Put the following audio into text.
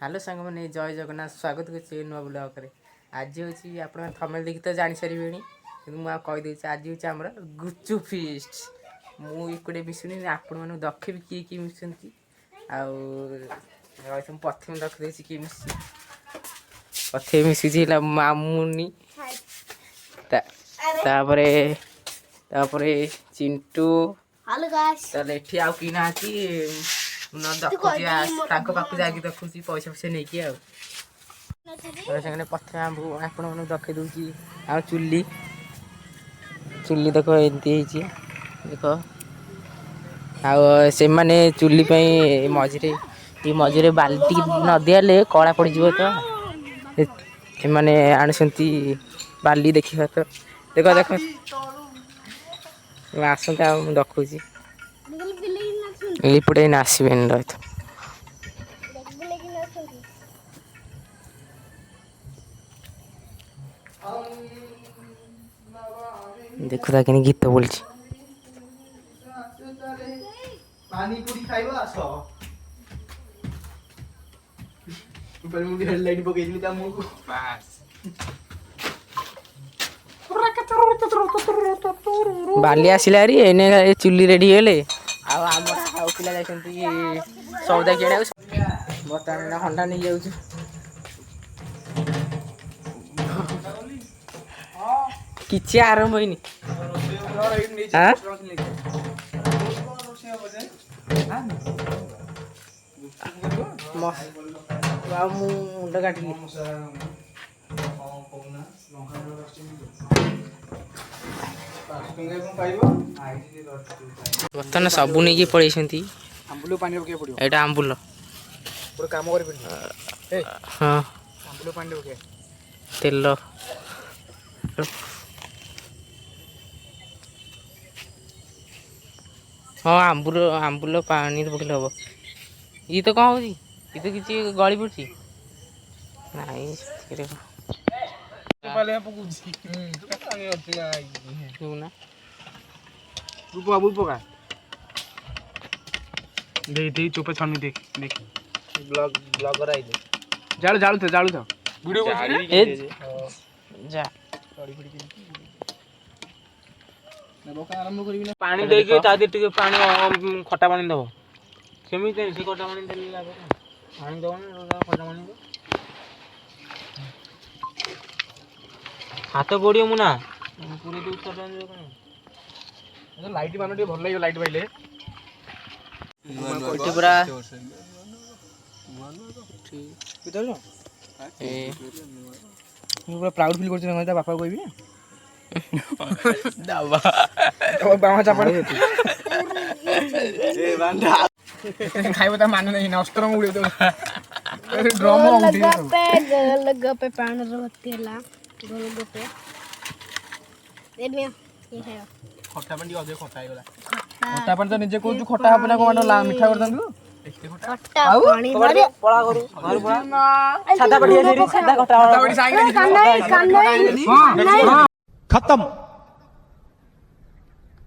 hello सांग मैंने जय जगन्नाथ स्वागत कर नुआ ब्लॉग रे आज हूँ आप थमेल देखी तो जानी सारे कि मुझे आज हूँ आम गुपचुप फिस्ट मुझे मिशुनी आपण मैं दखेबी किए मिशुंट प्रथम रखिदे किए मिशि प्रथम मिशुची मामुनी चिंटू एठी आउ कि ना पाक जाकि देखुची पैसा पैसा नहीं कि प्रथम आपण मैं दखे दूसरी आ चुली चुली देख एमती देख से मैंने चुली मझे मझे बाल्टी न दियाले कला पड़ तो मैंने आनुंट बाली देखा तो देख देख आसता देखुची एपटे आसबे रही देखुता कि गीत बोल पानी पूरी खाइबो आसो ऊपर मुंडी हेडलाइट पकेइली ता मुंह बस बाली आसिला रे एने चुली रेडी हेले आ पिला जाइछन्ती सौदा किणे बर्तमान हंडा नहीं जाउछ किछि आरंभ होइनी हां मुंड काटिली बर्तमान सबू नहीं पड़े आंबुल पानी पके पड़ियो एटा आंबुल पूरा काम करि पड़ियो हाँ आंबुल पानी पके तेल हाँ आंबुल आंबुल पानी पकड़े हम ये तो कौन हो ये तो किसी गली पड़ी नहीं पका दे चुप छानी देख देख ब्लॉगर आई जालू था वीडियो जा पानी देके तादे टिके पानी खट्टा पानी दबो सेमिते से खट्टा पानी देले लाभ पानी दबो ना खट्टा पानी दो हाथ गोड़ियो मुना पूरे दू खट्टा पानी दो कने लाइट मान टे भल लागियो लाइट पाइले कोठी पूरा किधर जो ए ମୁଁ ପୁରା ପ୍ରାଉଡ ଫିଲ୍ କରୁଛି ନା ତା ବାପା କହିବି दावा ତ ବାମା ଚାପଡେ ଏ ବାଣ୍ଡା ଖାଇବ ତା ମାନେ ନାହିଁ ନଷ୍ଟର ମୁଁ ଉଡେଇ ଦଉ ଡ୍ରମ गोलगप्पे पान रोतेला गोलगप्पे दे मिया ये खायो ଖଟା ପାଣି ଅଧିକ ଖଟା ହେଇଗଲା ଖଟା ପାଣି ତ ନିଜେ କହୁଛୁ ଖଟା ହବ ନା କଣ ମିଠା କରିଥାନ୍ତୁ खट्टा पानी मारे पळा करू घर पळा सादा पड़ी सादा खट्टा खट्टा पाଣି ସାଇଙ୍ଗ कान नहीं खत्म